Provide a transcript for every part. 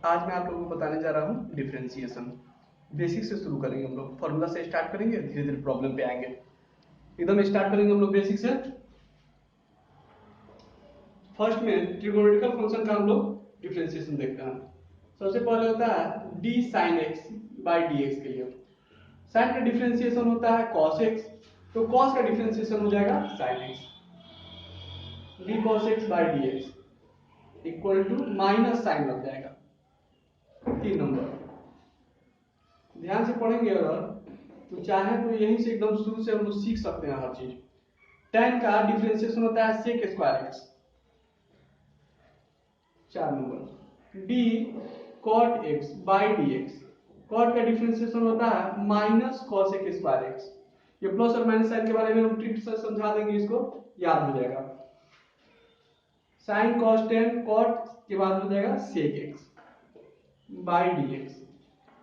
आज मैं आप लोगों को बताने जा रहा हूँ डिफरेंशिएशन। बेसिक से शुरू करेंगे हम लोग, फॉर्मूला से स्टार्ट करेंगे, धीरे धीरे प्रॉब्लम पे आएंगे। एकदम स्टार्ट करेंगे हम लोग बेसिक से। फर्स्ट में ट्रिगोनोमेट्रिकल फंक्शन का हम लोग डिफरेंशिएशन देखते हैं। सबसे पहले होता है d sine x by d x के लिए साइन का डिफरेंशिएशन होता है कॉस एक्स, तो कॉस का डिफरेंशिएशन हो जाएगा sine x. D cos x by d x equal to minus sine लग जाएगा 3 नंबर। ध्यान से पढ़ेंगे अगर तो चाहे तो यहीं से एकदम शुरू से हम लोग सीख सकते हैं हर चीज। tan का डिफरेंशिएशन होता है sec square x 4 number. d cot x by dx, cot का डिफरेंशिएशन होता है minus cos x square x. ये प्लस और माइनस साइन के बारे में हम ट्रिक से समझा देंगे, इसको याद हो जाएगा। sin cos tan cot के बाद हो जाएगा sec x by dx।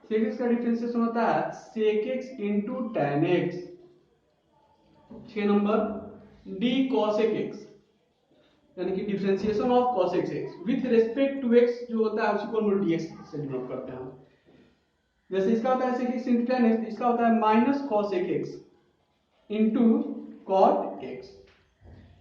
sec x का डिफरेंशिएशन होता है sec x into tan x 6 नंबर। d cos x यानी कि differentiation of cos x with respect to x जो होता है उसी को हम लोग dx से डिनोट करते हैं। जैसे इसका होता है sec x into tan x, इसका होता है minus cos x into cot x।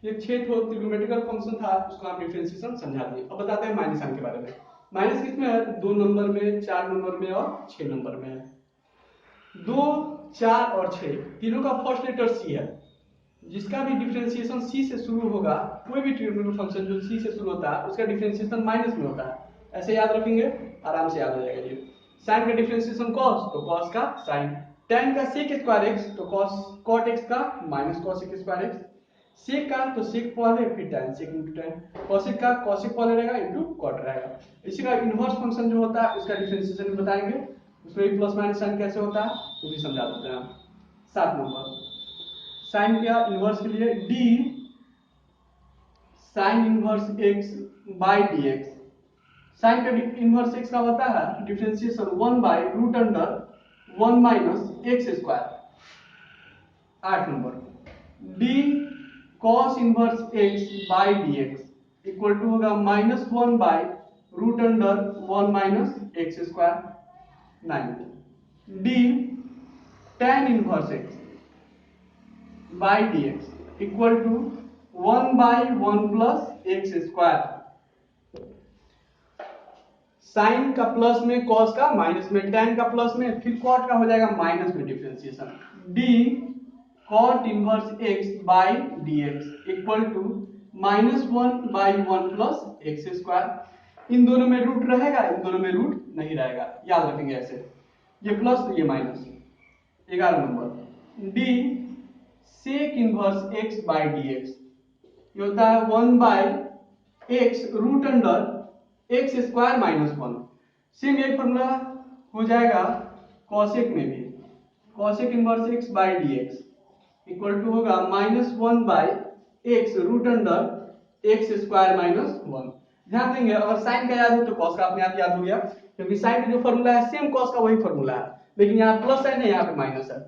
ये 6 ट्रिग्नोमेट्रिकल फंक्शन था, उसका हम डिफरेंशिएशन समझा दिए। अब बताते हैं माइनस साइन के बारे में। माइनस किसमें है? 2 नंबर में, 4 नंबर में और 6 नंबर में है। 2, 4 और 6 तीनों का फर्स्ट लेटर सी है। जिसका भी डिफरेंशिएशन सी से शुरू होगा, कोई भी ट्रिग्नोमेट्रिकल फंक्शन जो सी से शुरू होता है उसका डिफरेंशिएशन माइनस में होता है। ऐसे याद रखेंगे, आराम से याद हो जाएगा। ये साइन का डिफरेंशिएशन cos, तो cos का साइन। tan का sec स्क्वायर एक्स, तो cot x का minus cos x square x. sec का तो sec पहले, फिर tan sec into tan। cosec का cosec पहले रहेगा इंटू cot रहेगा। इसी का इनवर्स फंक्शन जो होता है उसका डिफरेंशिएशन भी बताएंगे, उसमें भी प्लस माइनस साइन कैसे होता है वो भी समझा देते हैं। 7 नंबर साइन का इनवर्स के लिए d sine inverse x by dx। Sine का इनवर्स x का होता है differentiation 1 by root under 1 minus x square. 8 number d cos inverse x by dx equal to होगा minus 1 by root under 1 minus x square. 9 d tan inverse x by dx equal to 1 by 1 plus x square. Sine का plus में, cos का minus में, tan का plus में, फिर cot का हो जाएगा माइनस में differentiation. d cot inverse x by dx equal to minus 1 by 1 plus x square. इन दोनों में रूट रहेगा, इन दोनों में रूट नहीं रहेगा, याद रखेंगे ऐसे। ये प्लस तो ये minus. 11 number d sec inverse x by dx, ये होता है 1 by x root under x square minus 1। Same यही फॉर्मूला हो जाएगा cosec में भी। cosec inverse x by dx equal to होगा minus 1 by x root under x square minus 1। ध्यान देंगे, अगर साइन का याद हो तो cos का अपने आप याद हो गया, क्योंकि साइन का जो फॉर्मूला है सेम cos का वही फॉर्मूला है, लेकिन यहाँ प्लस साइन है, यहाँ पे माइनस है।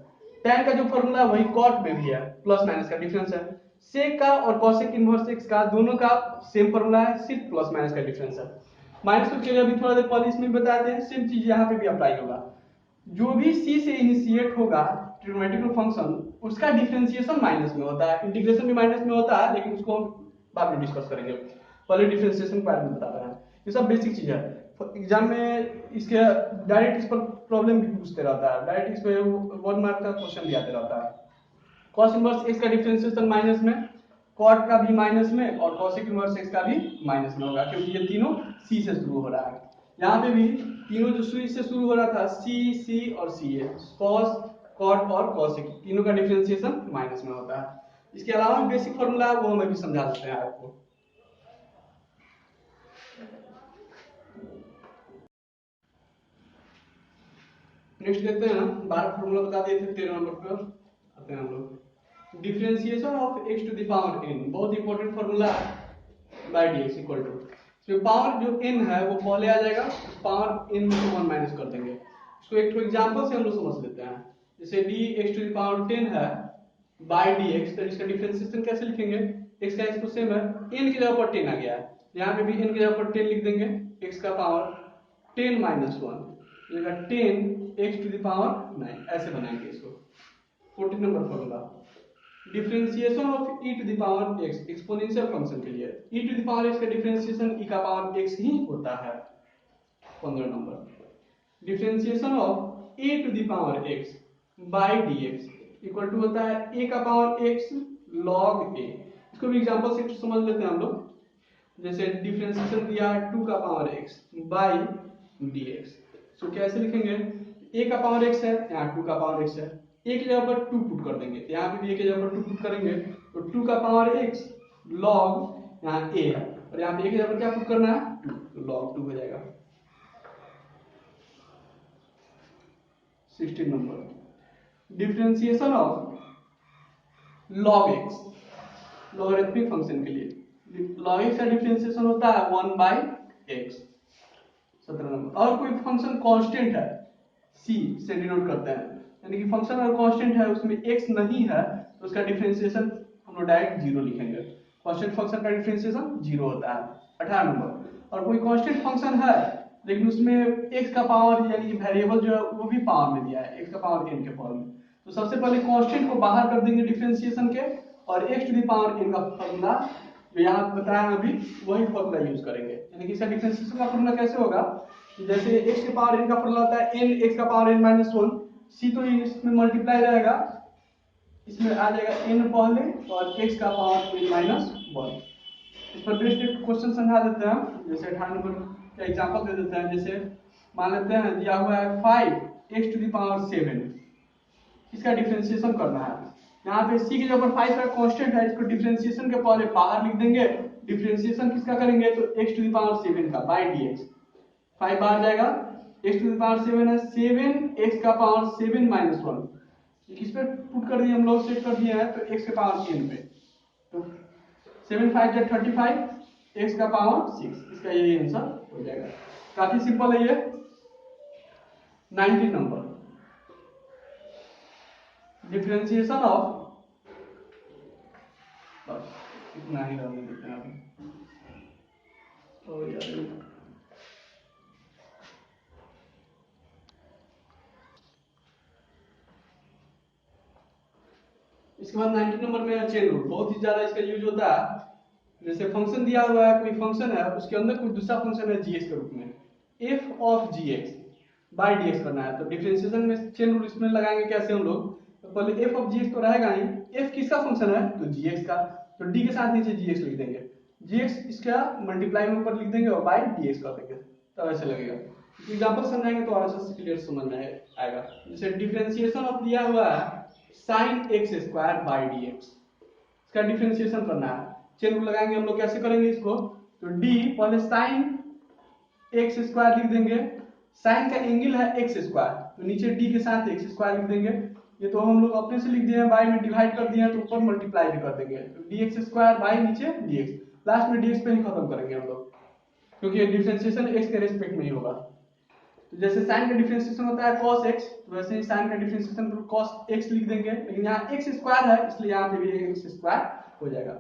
tan का जो फॉर्मूला वही cot में भी है, प्लस माइनस का डिफरेंस है। sec का और cosec इनवर्स x का दोनों का सेम फॉर्मूला है, सिर्फ प्लस माइनस का डिफरेंस है। माइनस को चलिए अभी थोड़ा देर पहले इसमें बताते हैं, सेम चीज यहाँ पे भी अप्लाई होगा। जो भी c से इनिशिएट होगा ट्रिग्नोमेट्रिकल फंक्शन, उसका डिफरेंशिएशन माइनस में होता है, इंटीग्रेशन भी माइनस में होता है, लेकिन उसको हम बाद में डिस्कस करेंगे। पहले डिफरेंशिएशन के बारे में बता रहे हैं। ये सब बेसिक चीज है, एग्जाम में इसके डायरेक्ट इस पर प्रॉब्लम भी पूछते रहता है, डायरेक्ट इस पे 1 मार्क का क्वेश्चन भी आते रहता है। cos इनवर्स x का डिफरेंशिएशन माइनस में, cot का भी माइनस में और cosec इनवर्स x का भी माइनस में होगा, क्योंकि ये तीनों c से शुरू हो रहा है। यहाँ पे भी तीनों जो c से शुरू हो रहा था, c और c है, cos cot और cosec तीनों का डिफरेंशिएशन माइनस में होता है। इसके अलावा बेसिक फॉर्मूला है वो हम अभी समझा देते हैं आपको। नेक्स्ट देखते हैं, 12 फॉर्मूला बता दिए थे, 13 नंबर पर आते हैं हम लोग। Differentiation of x to the power n, बहुत इंपॉर्टेंट फॉर्मूला है, बाय dx इक्वल टू, इसमें पावर जो n है वो पहले आ जाएगा, उस पावर n में से 1 माइनस कर देंगे। इसको एक एग्जांपल से हम लोग समझ लेते हैं। जैसे dx टू द पावर 10 है बाय dx, तो इसका डिफरेंशिएशन कैसे लिखेंगे? x का x तो सेम है, n की जगह पर 10 आ गया है, यहाँ पे भी n की जगह पर 10 लिख देंगे, x का पावर 10 माइनस 1 जगह 10 x टू द पावर 9, ऐसे बनाएंगे इसको। 14 number formula, differentiation of e to the power x exponential function के लिए e to the power x का डिफरेंशिएशन e का पावर x ही होता है। 15 number, differentiation of a to the power x by dx equal to होता है a का पावर x log a। इसको भी एग्जांपल से समझ लेते हैं हम लोग। जैसे डिफरेंशिएशन दिया है 2 का पावर x बाय dx, तो कैसे लिखेंगे, a का पावर x है, यहाँ 2 का पावर x है, a की जगह पर 2 पुट कर देंगे, तो यहाँ पे भी a की जगह पर 2 पुट करेंगे, तो 2 का पावर x log यहाँ a है, और यहाँ पे a की जगह पर क्या पुट करना है 2, तो log 2 हो जाएगा। 16 number, differentiation of log x logarithmic function के लिए log x का डिफरेंशिएशन होता है 1 बाय x। 17 नंबर, और कोई फंक्शन कांस्टेंट है c से डिनोट करते हैं, यानी कि फंक्शन अगर कांस्टेंट है उसमें x नहीं है तो उसका डिफरेंशिएशन हम लोग डायरेक्ट 0 लिखेंगे। कांस्टेंट फंक्शन का डिफरेंशिएशन 0 होता है। 18 नंबर, और कोई कांस्टेंट फंक्शन है लेकिन उसमें x का पावर यानी वेरिएबल जो है वो भी पावर में दिया है, x का पावर n के फॉर्म में, तो सबसे पहले कांस्टेंट को बाहर कर देंगे डिफरेंशिएशन के, और x to the power n का फॉर्मूला जो यहाँ बताया अभी वही फॉर्मूला यूज करेंगे। यानी कि इसका डिफरेंशिएशन का फॉर्मूला कैसे होगा, जैसे x के पावर n का फॉर्मूला होता है n x का पावर n माइनस 1, c तो इसमें मल्टीप्लाई रहेगा, इसमें आ जाएगा n पहले और x का पावर n माइनस 1। इस पर बेस्ड एक क्वेश्चन समझा देते हैं, जैसे 18 नंबर का एग्जांपल दे देते हैं। जैसे मान लेते हैं दिया हुआ है 5x टू द पावर 7, इसका डिफरेंशिएशन करना है। यहाँ पे c की जगह पर 5 का कांस्टेंट है, इसको डिफरेंशिएशन के पहले बाहर लिख देंगे, डिफरेंशिएशन किसका करेंगे तो x टू द पावर 7 का बाय dx, 5 बाहर जाएगा, x टू द पावर 7 है, 7x का पावर 7 माइनस 1, किस पे पुट कर दिए हम लोग, सेट कर दिए हैं तो x के पावर n पे, तो 7 5 जा 35, x का पावर 6, इसका यही आंसर हो जाएगा। काफी सिंपल है ये। 19 नंबर, डिफरेंशिएशन ऑफ, बस इतना ही रहने देते हैं अभी। और यार इसके बाद 19 नंबर में चेन रूल, बहुत ही ज्यादा इसका यूज होता है। जैसे फंक्शन दिया हुआ है, कोई फंक्शन है उसके अंदर कोई दूसरा फंक्शन है gx के रूप में, f of gx by dx करना है, तो डिफरेंशिएशन में चेन रूल इसमें लगाएंगे कैसे हम लोग, तो पहले f ऑफ gx तो रहेगा ही, f किसका फंक्शन है तो gx का, तो d के साथ नीचे gx लिख देंगे, gx इसका मल्टीप्लाई में ऊपर लिख देंगे और बाय dx कर देंगे, तब ऐसे लगेगा। एग्जांपल समझाएंगे तो और अच्छे से क्लियर समझ में आएगा। जैसे डिफरेंशिएशन ऑफ दिया हुआ है sin x square by dx, इसका डिफरेंशिएशन करना है, चेन रूल लगाएंगे हम लोग, कैसे करेंगे इसको, तो d पहले sin x स्क्वायर लिख देंगे, sin का एंगल है x स्क्वायर, तो नीचे d के साथ x स्क्वायर लिख देंगे, ये तो हम लोग अपने से लिख दिए हैं, बाय में डिवाइड कर दिए हैं तो ऊपर मल्टीप्लाई भी कर देंगे, तो dx स्क्वायर बाय नीचे dx, लास्ट में dx पे ही खत्म करेंगे हम लोग, क्योंकि ये डिफरेंशिएशन x के रेस्पेक्ट में ही होगा। तो जैसे sin का डिफरेंशिएशन होता है cos x, तो वैसे ही sin का डिफरेंशिएशन cos x लिख देंगे, लेकिन यहाँ x स्क्वायर है इसलिए यहाँ पे भी x स्क्वायर हो जाएगा।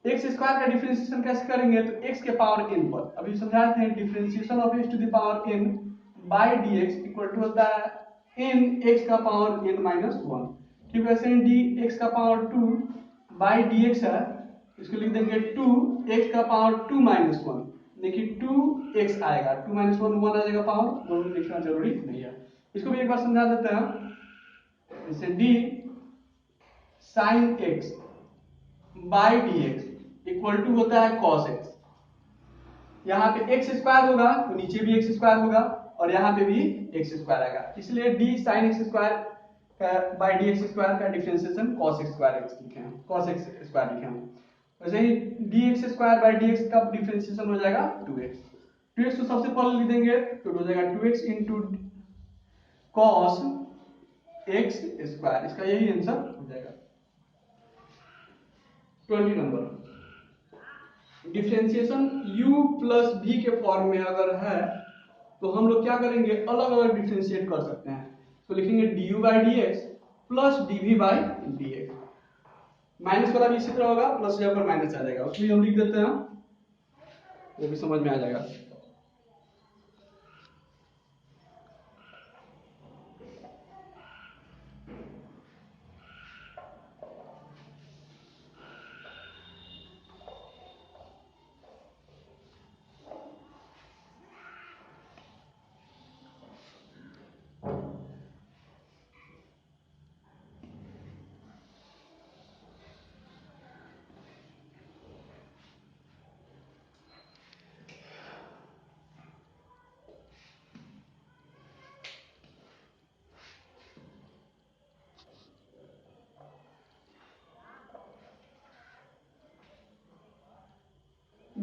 x स्क्वायर का डिफरेंशिएशन कैसे करेंगे तो x के पावर n पर, अभी समझाते हैं, differentiation of x to the power n by dx equal to होता है n x का पावर n माइनस 1, ठीक वैसे ही dx का पावर 2 बाय dx है, इसको लिख देंगे 2x का पावर 2 माइनस 1, देखिए 2x आएगा, 2 माइनस 1 1 आ जाएगा पावर, दोनों लिखना जरूरी नहीं है। इसको भी एक बार समझा देते हैं, जैसे d sin x by dx equal to होता है cos x, यहाँ पे x स्क्वायर होगा तो नीचे भी x स्क्वायर होगा और यहाँ पे भी x स्क्वायर आएगा, इसलिए d sin x स्क्वायर का बाय dx स्क्वायर का differentiation cos x square x लिखे हैं, cos x स्क्वायर लिखे हैं। वैसे ही dx स्क्वायर बाय dx का डिफरेंशिएशन हो जाएगा 2x, 2x तो सबसे पहले लिख देंगे तो हो जाएगा 2x into cos x square, इसका यही आंसर हो जाएगा। 20 number, differentiation u plus v के फॉर्म में अगर है तो हम लोग क्या करेंगे, अलग अलग डिफरेंशिएट कर सकते हैं, तो लिखेंगे du by dx plus dv by dx, minus वाला भी इसी तरह होगा, प्लस जगह पर माइनस आ जाएगा, उसमें हम लिख देते हैं, वो भी समझ में आ जाएगा।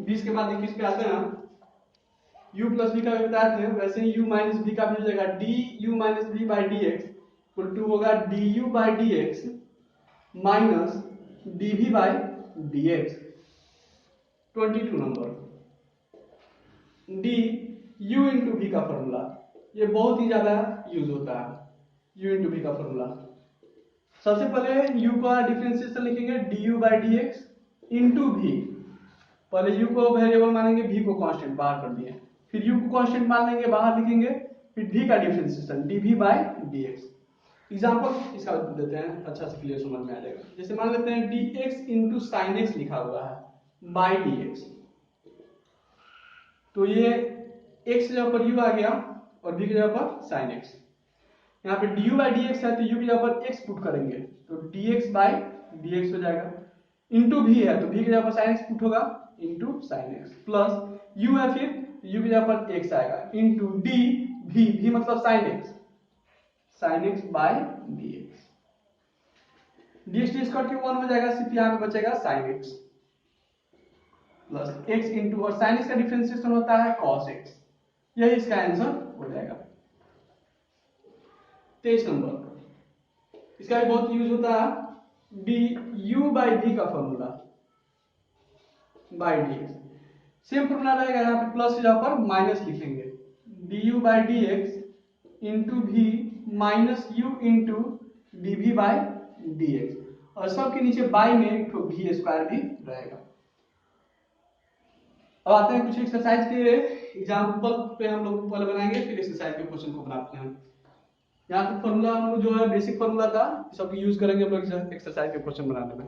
20 के बाद 21 पे आते हैं ना, u प्लस v का भी बताए थे, वैसे ही u माइनस v का भी हो जाएगा, du minus v by d x equal to होगा du by d x minus dv by d x. 22 number d u into v का फॉर्मूला, ये बहुत ही ज्यादा यूज होता है। u इंटू v का फॉर्मूला, सबसे पहले u का डिफरेंशिएशन लिखेंगे du by d x into v। पहले u को वेरिएबल मानेंगे, v को कांस्टेंट बाहर कर दिए, फिर u को कांस्टेंट मान लेंगे, बाहर लिखेंगे, फिर v का differentiation dv by dx। Example इसका देते हैं, अच्छा से क्लियर समझ में आ जाएगा। जैसे मान लेते हैं dx इंटू साइन एक्स लिखा हुआ है बाई dx, तो ये x की जगह पर u आ गया और v की जगह पर साइन एक्स। यहाँ पे du बाई dx है तो u की जगह पर x पुट करेंगे तो dx बाई dx हो जाएगा, इंटू v है तो v की जगह पर साइन एक्स पुट होगा into sine x, plus u है फिर u की जगह पर x आएगा इंटू डी v मतलब sign x by dx। dx करके 1 हो जाएगा, सिर्फ यहाँ पे बचेगा sine x plus x into, और साइन एक्स का डिफरेंशिएशन होता है cos x, यही इसका आंसर हो जाएगा। 23 नंबर, इसका भी बहुत यूज होता है, du बाई v का formula by dx। Same formula रहेगा, यहाँ पे प्लस की जगह पर माइनस लिखेंगे, du by dx into v minus u into dv by dx, और सबके नीचे बाई में एक v स्क्वायर भी रहेगा। अब आते हैं कुछ एक्सरसाइज के एग्जांपल पे, हम लोग पहले बनाएंगे फिर एक्सरसाइज के क्वेश्चन को बनाते हैं। यहाँ पे फॉर्मूला हम लोग जो है बेसिक फॉर्मूला था, सब यूज करेंगे हम लोग एक्सरसाइज के क्वेश्चन बनाने में।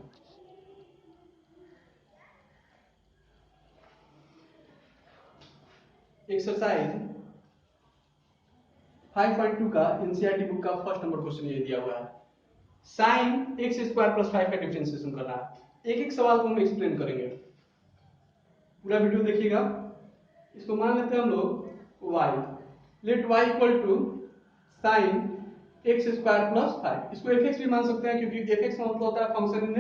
एक्सरसाइज 5.2 का एनसीईआरटी बुक का फर्स्ट नंबर क्वेश्चन ये दिया हुआ है, साइन एक्स स्क्वायर प्लस 5 का डिफरेंशिएशन करना है। एक एक सवाल को हम एक्सप्लेन करेंगे, पूरा वीडियो देखिएगा। इसको मान लेते हैं हम लोग y, let y equal to sine x square plus 5। इसको fx भी मान सकते हैं क्योंकि fx का मतलब होता है फंक्शन इन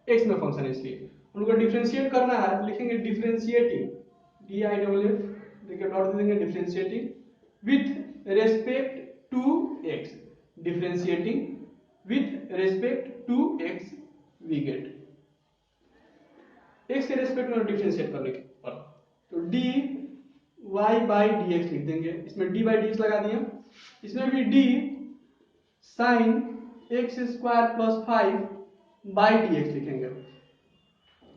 x में फंक्शन, इसलिए उनको डिफरेंशिएट करना है तो लिखेंगे डिफरेंशिएटिंग, DIFF देखिए डॉट दे देंगे, differentiating with respect to x, differentiating with respect to x we get x के रेस्पेक्ट में डिफरेंशिएट करने पर, तो dy बाई dx लिख देंगे, इसमें d बाई dx लगा दिया, इसमें भी d sign x square plus 5 by dx लिखेंगे।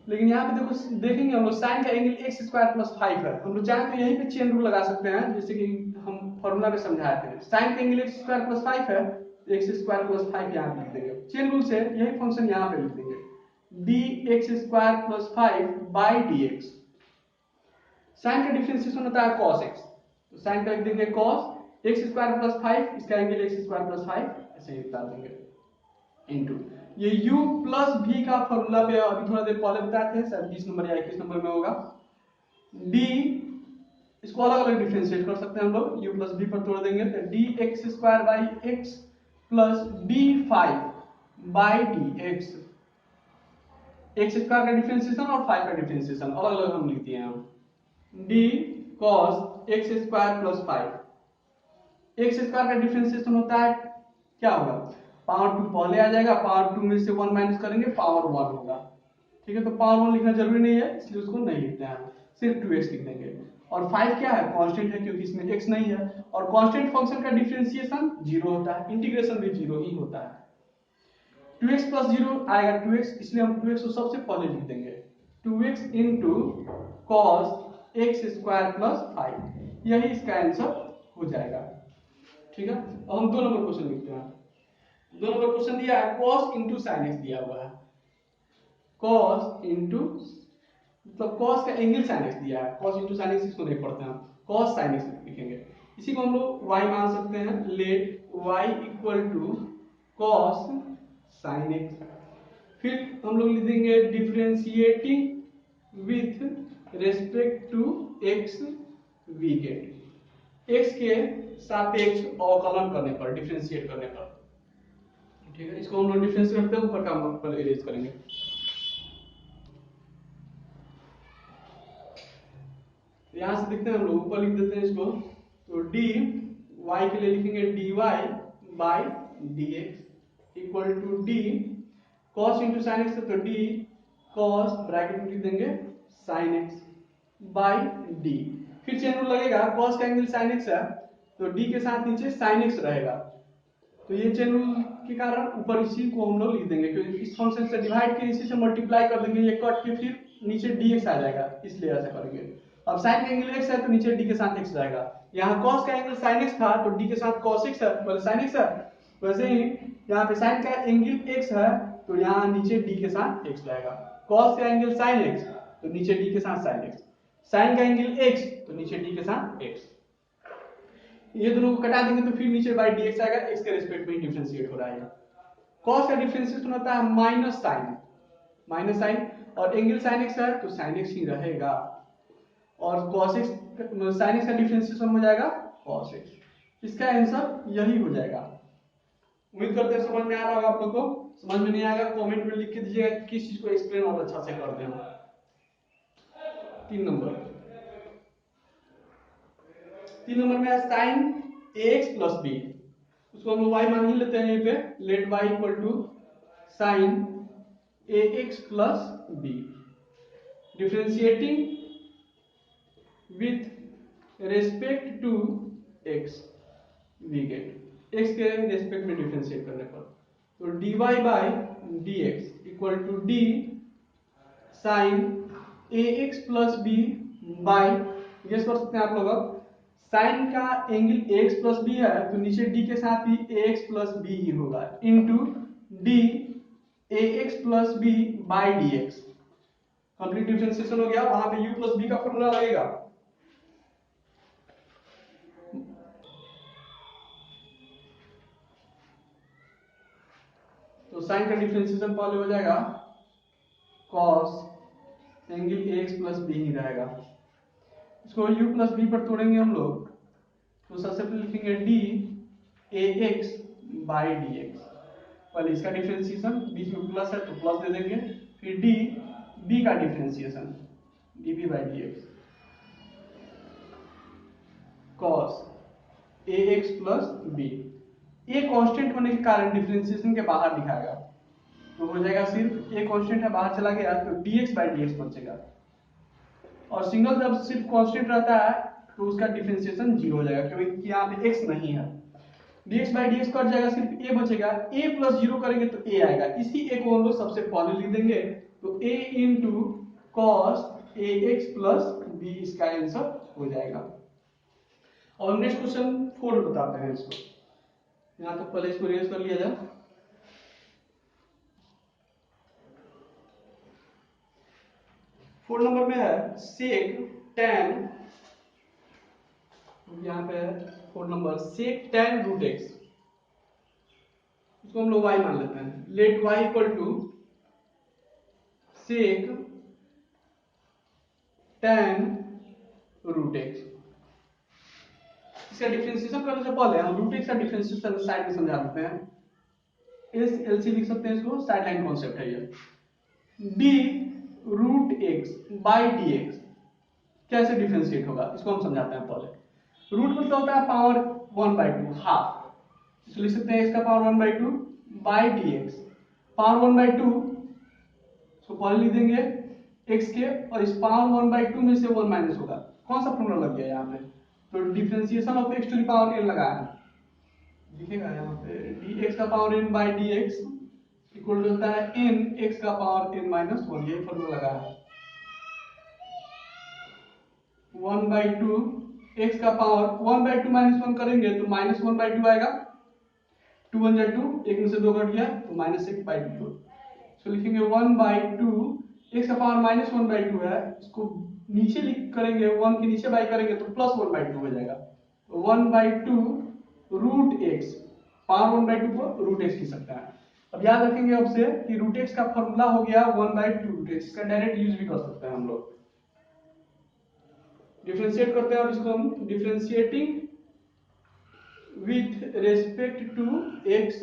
लेकिन यहाँ पे देखो देखेंगे हम लोग साइन का एंगल एक्स स्क्वायर प्लस 5 है, हम लोग चाहें तो यहीं पे चेन रूल लगा सकते हैं, जैसे कि हम फॉर्मूला में समझाए थे, साइन का एंगल एक्स स्क्वायर प्लस 5 है, एक्स स्क्वायर प्लस 5 यहाँ पे लिख देंगे, चेन रूल से यही फंक्शन यहाँ पे लिख देंगे, d x square plus 5 by d x. Sine का डिफरेंशिएशन होता है cos x, तो साइन का लिख देंगे cos एक्स स्क्वायर प्लस 5, इसका एंगल एक्स स्क्वायर प्लस 5 ऐसे ही बता देंगे, इनटू ये u प्लस v का फॉर्मूला पे अभी थोड़ा देर पहले बताए थे, शायद 20 नंबर या 21 नंबर में होगा। d इसको अलग अलग डिफरेंशिएट कर सकते हैं हम लोग, u प्लस v पर तोड़ देंगे तो D x square by x plus D 5 by d x. X square का डिफरेंशिएशन और 5 का डिफरेंशिएशन अलग अलग हम लिख दिए हैं, D cos x square plus 5, x square का डिफरेंशिएशन होता है क्या होगा, पावर 2 पहले आ जाएगा, पावर 2 में से 1 माइनस करेंगे पावर 1 होगा, ठीक है, तो पावर 1 लिखना जरूरी नहीं है इसलिए उसको नहीं लिखते हैं, सिर्फ 2x लिख देंगे। और 5 क्या है, कांस्टेंट है क्योंकि इसमें x नहीं है, और कांस्टेंट फंक्शन का डिफरेंशिएशन 0 होता है, इंटीग्रेशन भी 0 ही होता है। 2x प्लस 0 आएगा 2x, इसलिए हम 2x को सबसे पहले लिख देंगे, 2x into cos x square plus 5, यही इसका आंसर हो जाएगा। ठीक है, अब हम 2 नंबर क्वेश्चन लिखते हैं। 2 नंबर क्वेश्चन दिया है cos इंटू साइन एक्स दिया हुआ है, cos इंटू मतलब cos का एंगल sin x दिया है, cos इंटू sin x इसको नहीं पढ़ते हैं, cos sin x लिखेंगे, इसी को हम लोग y मान सकते हैं, let y equal to cos sin x, फिर हम लोग लिख देंगे differentiating with respect to x we get, x के सापेक्ष अवकलन करने पर, डिफरेंशिएट करने पर, ठीक है, इसको हम लोग डिफरेंशिएट करते हैं, ऊपर का हम लोग पहले इरेज करेंगे। तो यहाँ से देखते हैं हम लोग ऊपर लिख देते हैं इसको, तो डी वाई के लिए लिखेंगे dy by dx equal to d cos into sine x, तो डी cos ब्रैकेट में लिख देंगे साइन एक्स बाई डी। फिर चेन रूल लगेगा, cos का एंगल साइन एक्स है तो d के साथ नीचे साइन एक्स रहेगा, तो ये चेन रूल के कारण ऊपर इसी को हम लोग लिख देंगे, क्योंकि इस फंक्शन से डिवाइड के इसी से मल्टीप्लाई कर देंगे, ये कट के फिर नीचे dx आ जाएगा, इसलिए ऐसा करेंगे। अब साइन का एंगल x है तो नीचे d के साथ x रहेगा, यहाँ cos का एंगल sin x था तो d के साथ cos x है, बोले sin x है, वैसे ही यहाँ पे sin का एंगल x है तो यहाँ नीचे d के साथ x रहेगा। cos का एंगल sin x तो नीचे d के साथ sin x, sin का एंगल x तो नीचे d के साथ x, ये दोनों को कटा देंगे तो फिर नीचे बाई dx आएगा, x के रिस्पेक्ट में डिफरेंशिएट हो रहा है। cos का डिफरेंशिएशन होता है माइनस साइन, और एंगल sin x है तो sin x ही रहेगा, और cos x sin x का डिफरेंशिएशन हो जाएगा cos x, इसका आंसर यही हो जाएगा। उम्मीद करते हैं समझ में आ रहा होगा आप लोग को, समझ में नहीं आएगा कमेंट में लिख के दीजिएगा किस चीज को एक्सप्लेन और अच्छा से करते हो। 3 नंबर में है sin ax प्लस b, उसको हम y मान ही लेते हैं, यहाँ पे let y equal to sin ax plus b, differentiating with respect to x, we get x के रेस्पेक्ट में डिफरेंशिएट करने पर, तो dy by dx equal to d sin ax plus b by, guess कर सकते हैं आप लोग, अब साइन का एंगल ax प्लस b है तो नीचे d के साथ भी ax प्लस b ही होगा, into d ax plus b by dx, complete differentiation हो गया। वहां पे u प्लस b का फॉर्मूला लगेगा, तो साइन का डिफरेंशिएशन पहले हो जाएगा cos angle ax plus b ही रहेगा, इसको u प्लस b पर तोड़ेंगे हम लोग, तो सबसे पहले लिखेंगे d ax बाई dx, पहले इसका डिफरेंशिएशन, बीच में प्लस है तो प्लस दे देंगे, फिर d b का differentiation db by dx cos ax plus b, ये कांस्टेंट होने के कारण डिफरेंशिएशन के बाहर दिखाएगा, तो हो जाएगा सिर्फ एक कांस्टेंट है बाहर चला गया तो dx बाई dx बचेगा, और सिंगल जब सिर्फ कांस्टेंट रहता है तो उसका डिफरेंशिएशन 0 हो जाएगा, क्योंकि यहाँ पे x नहीं है, dx बाई dx कट जाएगा, सिर्फ a बचेगा, a प्लस 0 करेंगे तो a आएगा, इसी a को हम लोग सबसे पहले लिख देंगे, तो a into cos ax plus b इसका आंसर हो जाएगा। और नेक्स्ट क्वेश्चन 4 बताते हैं इसको, यहाँ तक पहले इसको रेज कर लिया जाए। फोर नंबर में है sec tan, यहाँ पे 4 number sec tan root x, उसको हम लोग y मान लेते हैं, let y equal to sec tan root x, इसका डिफरेंशिएशन करने से पहले हम रूट x का डिफरेंशिएशन साइड में समझा देते हैं, एस एल सी लिख सकते हैं इसको, साइड लाइन कॉन्सेप्ट है ये, d root x by dx कैसे डिफरेंशिएट होगा इसको हम समझाते हैं। पहले रूट मतलब होता है पावर 1/2 हाफ, इसको लिख सकते हैं इसका पावर 1/2 बाई dx, पावर 1/2 इसको पहले लिख देंगे x के, और इस पावर 1/2 में से 1 माइनस होगा, कौन सा फॉर्मूला लग गया यहाँ पे, तो differentiation of x to the power n लगाया है, दिखेगा यहाँ पे dx का power n by dx equal to होता है n x का पावर n माइनस 1, ये फॉर्मूला लगा है, 1/2 x का पावर 1/2 माइनस 1 करेंगे तो माइनस 1/2 आएगा, 2 1 जा 2, एक में से 2 कट गया तो माइनस 1/2, तो लिखेंगे 1/2 x का पावर माइनस 1/2 है, इसको नीचे लिख करेंगे 1 के नीचे बाई करेंगे तो प्लस 1/2 हो जाएगा, तो 1/2 रूट x, पावर 1/2 को रूट x लिख सकता है। अब याद रखेंगे अब से कि रूट x का फॉर्मूला हो गया 1/2 रूट x, इसका डायरेक्ट यूज भी कर सकते हैं हम लोग, डिफरेंशिएट करते हैं, और इसको हम differentiating with respect to x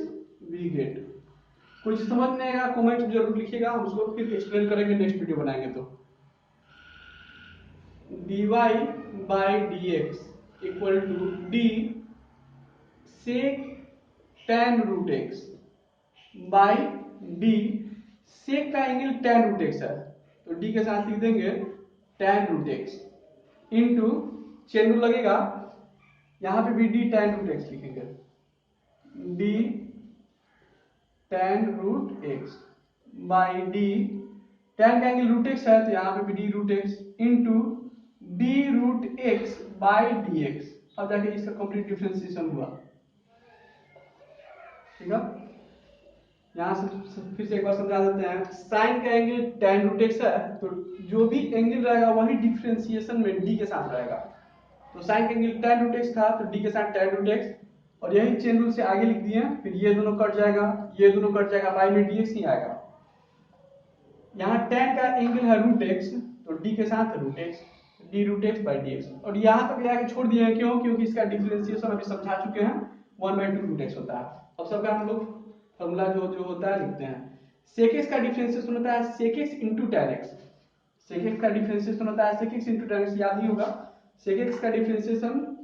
we get, कुछ समझ नहीं आएगा कमेंट जरूर लिखिएगा, हम उसको फिर एक्सप्लेन करेंगे नेक्स्ट वीडियो बनाएंगे तो। dy by d x equal to d sec tan root x by d sec का एंगल tan रूट एक्स है तो डी के साथ लिख देंगे tan root x into chain rule लगेगा यहां पे भी डी tan रूट एक्स लिखेंगे d tan root x by d tan का एंगल रूट एक्स है तो यहाँ पे भी d root x into d root x by d x. अब जाके इसका कंप्लीट डिफरेंशिएशन हुआ। ठीक है, यहाँ से फिर से एक बार समझा देते हैं। साइन का एंगल tan रूट एक्स है तो जो भी एंगल रहेगा वही डिफरेंशिएशन में डी के साथ रहेगा। तो साइन का एंगल tan रूट एक्स था तो डी के साथ tan रूट एक्स और यही चेन रूल से आगे लिख दिए। फिर ये दोनों कट जाएगा, ये दोनों कट जाएगा, बाई में डी एक्स नहीं आएगा। यहाँ tan का एंगल है रूट एक्स तो डी के साथ root x, d root x by d x और यहाँ तक ले छोड़ दिए हैं। क्यों? क्योंकि इसका डिफरेंशिएशन अभी समझा चुके हैं 1/2 रूट एक्स होता है। अब सबका हम लोग फॉर्मूला जो होता है लिखते हैं। सेक एक्स का डिफरेंशिएशन होता है sec x into tan x. Sec x का डिफरेंशिएशन होता है sec x into tan x, याद ही होगा। सेक एक्स का differentiation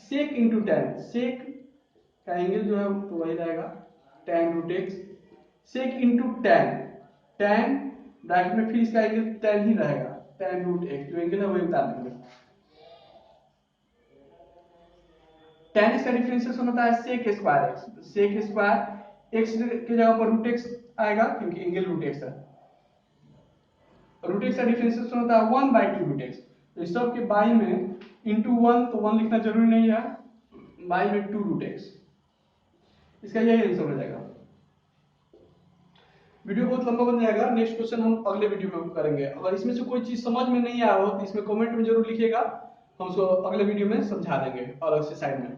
sec into tan, sec का एंगल जो है तो वही रहेगा tan root x, sec into tan bracket में फिर इसका एंगल tan ही रहेगा, tan रूट एक्स जो एंगल है वही बता देंगे। tan एक्स का डिफरेंशिएशन होता है sec square x, sec square x की जगह पर रूट एक्स आएगा क्योंकि एंगल रूट एक्स है। रूट एक्स का डिफरेंशिएशन होता है 1/2 रूट एक्स। तो इस सब के बाई में इंटू 1 तो 1 लिखना जरूरी नहीं है, बाई में 2 रूट एक्स, इसका यही आंसर हो जाएगा। वीडियो बहुत लंबा बन जाएगा, नेक्स्ट क्वेश्चन हम अगले वीडियो में करेंगे। अगर इसमें से कोई चीज समझ में नहीं आया हो तो इसमें कमेंट में जरूर लिखिएगा, हम उसको अगले वीडियो में समझा देंगे अलग से साइड में।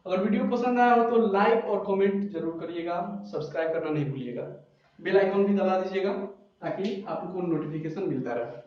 अगर वीडियो पसंद आया हो तो लाइक और कमेंट जरूर करिएगा, सब्सक्राइब करना नहीं भूलिएगा, बेल आइकन भी दबा दीजिएगा ताकि आपको नोटिफिकेशन मिलता रहे।